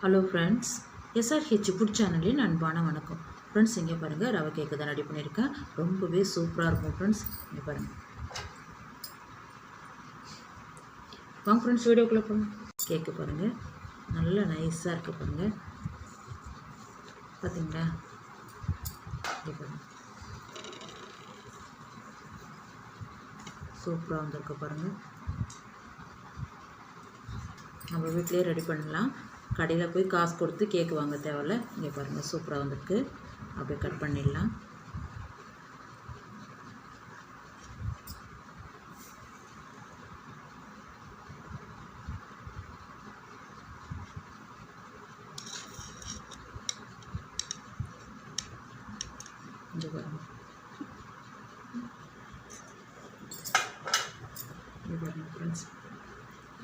Hello friends, SRH food சேனலின் அன்பான வணக்கம். ஃப்ரெண்ட்ஸ், இங்கே பாருங்கள், ரவை கேக்கு தான் ரெடி பண்ணியிருக்கேன். ரொம்பவே சூப்பராக இருக்கும் ஃப்ரெண்ட்ஸ். இங்கே பாருங்கள். வாங்க ஃப்ரெண்ட்ஸ், வீடியோக்குள்ளே போகலாம். கேக்கு பாருங்கள், நல்லா நைஸாக இருக்குது பாருங்கள். பார்த்தீங்களா? இங்கே பாருங்கள், சூப்பராக வந்திருக்கு பாருங்கள். நம்ம வீட்டிலே ரெடி பண்ணலாம். கடையில் போய் காசு கொடுத்து கேக்கு வாங்க தேவையில்ல. இங்கே பாருங்கள், சூப்பராக வந்திருக்கு. அப்படியே கட் பண்ணிடலாம். இங்கே பாருங்கள், இங்கே பாருங்கள் ஃப்ரெண்ட்ஸ்,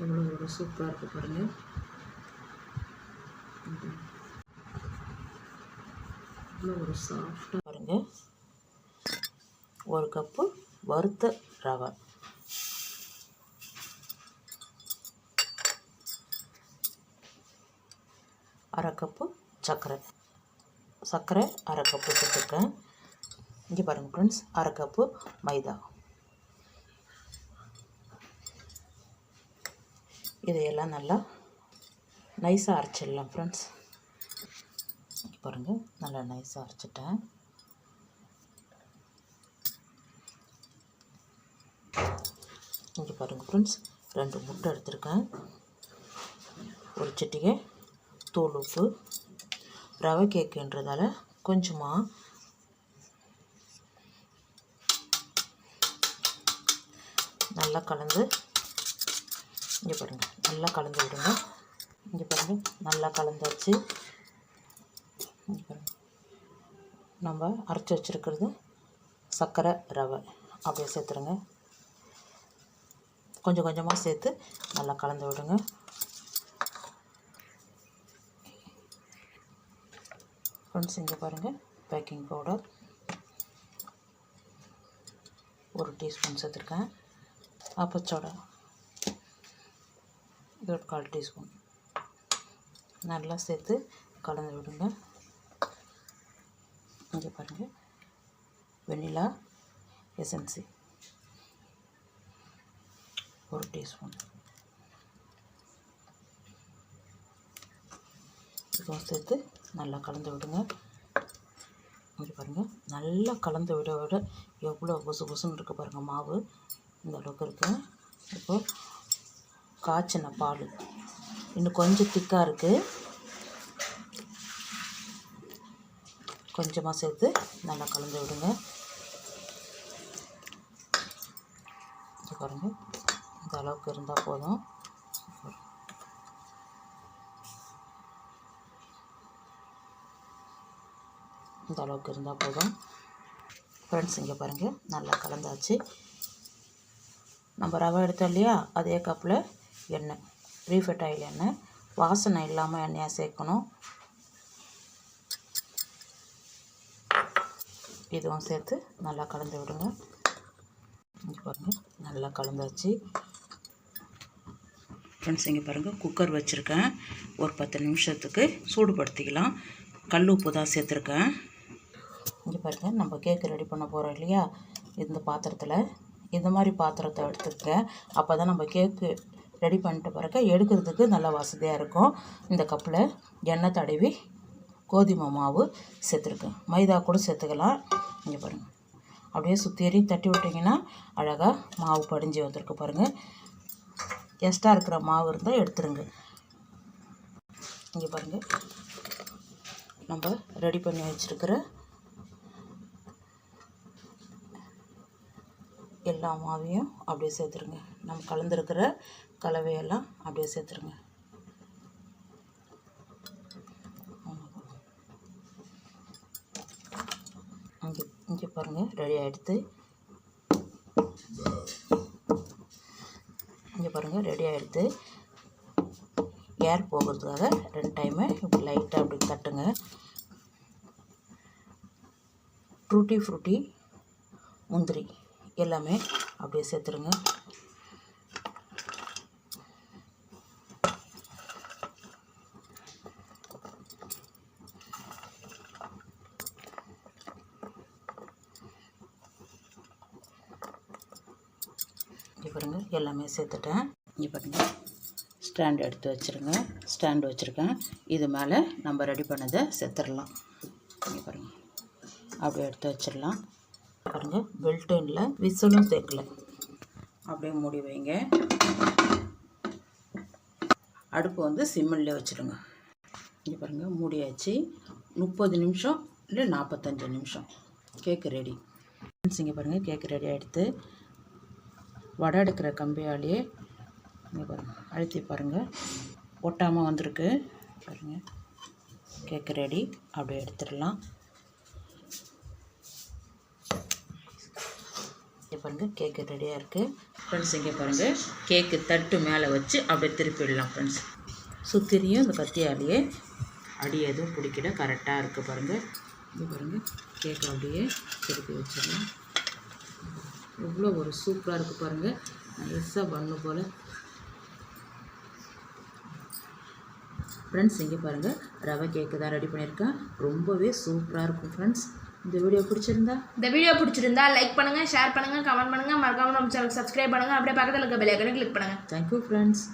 எவ்வளோ ஒரு சூப்பராக இருக்குது பாருங்கள். இவ்வளோ ஒரு சாஃப்டாக பாருங்கள். ஒரு கப்பு வறுத்த ரவை, அரை கப்பு சர்க்கரை அரை கப்பு சேர்த்துருக்கேன். இங்கே பாருங்கள் ஃப்ரெண்ட்ஸ், அரை கப்பு மைதா. இதையெல்லாம் நல்லா நைஸாக அரைச்சிடலாம் ஃப்ரெண்ட்ஸ். பாருங்கள், நல்லா நைஸாக அரைச்சிட்டேன். இங்கே பாருங்கள் ஃப்ரெண்ட்ஸ், 2 முட்டை எடுத்திருக்கேன். ஒரு சிட்டிகை தூள் உப்பு. ரவை கேக்குன்றதால கொஞ்சமாக நல்லா கலந்து, இங்கே பாருங்கள், நல்லா கலந்து விடுங்க. இங்கே பாருங்கள், நல்லா கலந்து வச்சு நம்ம அரைச்சி வச்சுருக்கிறது சர்க்கரை ரவை அப்படியே சேர்த்துருங்க. கொஞ்சம் கொஞ்சமாக சேர்த்து நல்லா கலந்து விடுங்க. ஃப்ரெண்ட்ஸ், இங்கே பாருங்கள், பேக்கிங் பவுடர் 1 டீஸ்பூன் சேர்த்துருக்கேன். அப்பச்சோடா இது ஒரு 1/4 டீஸ்பூன் நல்லா சேர்த்து கலந்து விடுங்க. இங்கே பாருங்கள், வெண்ணிலா எசன்சி 1 டீஸ்பூன் இதுவும் சேர்த்து நல்லா கலந்து விடுங்க. இங்கே பாருங்கள், நல்லா கலந்து விட விட எவ்வளோ புசுன்னு இருக்குது பாருங்கள். மாவு இந்த அளவுக்கு இருக்குது. இப்போது காய்ச்சின பால் இன்னும் கொஞ்சம் திக்காக இருக்குது. கொஞ்சமாக சேர்த்து நல்லா கலந்து விடுங்க. இது பாருங்கள், இந்த அளவுக்கு இருந்தால் போதும். இந்த அளவுக்கு இருந்தால் போதும் ஃப்ரெண்ட்ஸ். இங்கே பாருங்கள், நல்லா கலந்தாச்சு. நம்ம ரவை எடுத்தோம் இல்லையா, அதே கப்பில் எண்ணெய், ரீஃபைண்ட் ஆயில் எண்ணெய், வாசனை இல்லாமல் எண்ணெயாக சேர்க்கணும். இதுவும் சேர்த்து நல்லா கலந்து விடுங்க. இங்கே பாருங்கள், நல்லா கலந்தாச்சு ஃப்ரெண்ட்ஸ். இங்கே பாருங்கள், குக்கர் வச்சுருக்கேன். ஒரு 10 நிமிஷத்துக்கு சூடுபடுத்திக்கலாம். கல் உப்பு தான் சேர்த்துருக்கேன். இங்கே பாருங்கள், நம்ம கேக்கு ரெடி பண்ண போகிறோம் இல்லையா, இந்த பாத்திரத்தில் இந்த மாதிரி பாத்திரத்தை எடுத்துருக்கேன். அப்போ தான் நம்ம கேக்கு ரெடி பண்ணிட்டு பிறகு எடுக்கிறதுக்கு நல்லா வசதியாக இருக்கும். இந்த கப்பில் எண்ணெய் தடவி கோதுமை மாவு சேர்த்துருக்கேன். மைதா கூட சேர்த்துக்கலாம். இங்கே பாருங்கள், அப்படியே சுற்றி தட்டி விட்டிங்கன்னா அழகாக மாவு படிஞ்சு வந்திருக்கு பாருங்கள். எக்ஸ்ட்ரா இருக்கிற மாவு இருந்தால் எடுத்துருங்க. இங்கே பாருங்கள், நம்ம ரெடி பண்ணி வச்சுருக்கிற எல்லா மாவையும் அப்படியே சேர்த்துருங்க. நம்ம கலந்துருக்கிற கலவையெல்லாம் அப்படியே சேர்த்துருங்க. இங்கே பாருங்கள், ரெடி ஆகிடுது. இங்கே பாருங்கள், ரெடி ஆகிடுது. ஏர் போகிறதுக்காக 2 டைமு இப்படி லைட்டாக அப்படி தட்டுங்க. டூட்டி ஃப்ரூட்டி முந்திரி எல்லாமே அப்படியே சேர்த்துருங்க. பாருங்கள் எல்லாமே சேர்த்துட்டேன். இங்கே பாருங்கள் ஸ்டாண்ட் எடுத்து வச்சுருங்க. ஸ்டாண்டு வச்சுருக்கேன். இது மேலே நம்ம ரெடி பண்ணதை சேர்த்துடலாம். இங்கே பாருங்கள் அப்படியே எடுத்து வச்சிடலாம். பாருங்கள் பெல்டனில் விசிலும் சேர்க்கல, அப்படியே மூடி வைங்க. அடுப்பு வந்து சிம்மில் வச்சுடுங்க. இங்கே பாருங்கள் மூடியாச்சு. 30 நிமிஷம் இல்லை 45 நிமிஷம் கேக்கு ரெடி. இங்கே பாருங்கள் கேக்கு ரெடி ஆகிடுத்து. வடை எடுக்கிற கம்பியாலேயே இங்கே பாருங்கள் அழுத்தி பாருங்கள் ஒட்டாமல் வந்திருக்கு. பாருங்கள் கேக்கு ரெடி. அப்படியே எடுத்துடலாம். இங்கே பாருங்கள் கேக்கு ரெடியாக இருக்குது ஃப்ரெண்ட்ஸ். இங்கே பாருங்கள் கேக்கு தட்டு மேலே வச்சு அப்படியே திருப்பிடலாம் ஃப்ரெண்ட்ஸ். சுத்திரியும் இந்த கத்தியாலேயே அடி எதுவும் பிடிக்கல, கரெக்டாக இருக்குது பாருங்கள். இங்கே பாருங்கள் கேக்கு அப்படியே திருப்பி வச்சிடலாம். எவ்வளோ ஒரு சூப்பராக இருக்குது பாருங்கள். நைஸாக பண்ணு போல் ஃப்ரெண்ட்ஸ். இங்கே பாருங்கள் ரவை கேக்கு தான் ரெடி பண்ணியிருக்கேன். ரொம்பவே சூப்பராக இருக்கும் ஃப்ரெண்ட்ஸ். இந்த வீடியோ பிடிச்சிருந்தா லைக் பண்ணுங்கள், ஷேர் பண்ணுங்கள், கமெண்ட் பண்ணுங்கள், மறக்காமல் நம்ம சேனலுக்கு சப்ஸ்கிரைப் பண்ணுங்கள். அப்படியே பக்கத்தில் இருக்க பெல் ஐகானை கிளிக் பண்ணுங்கள். Thank you friends.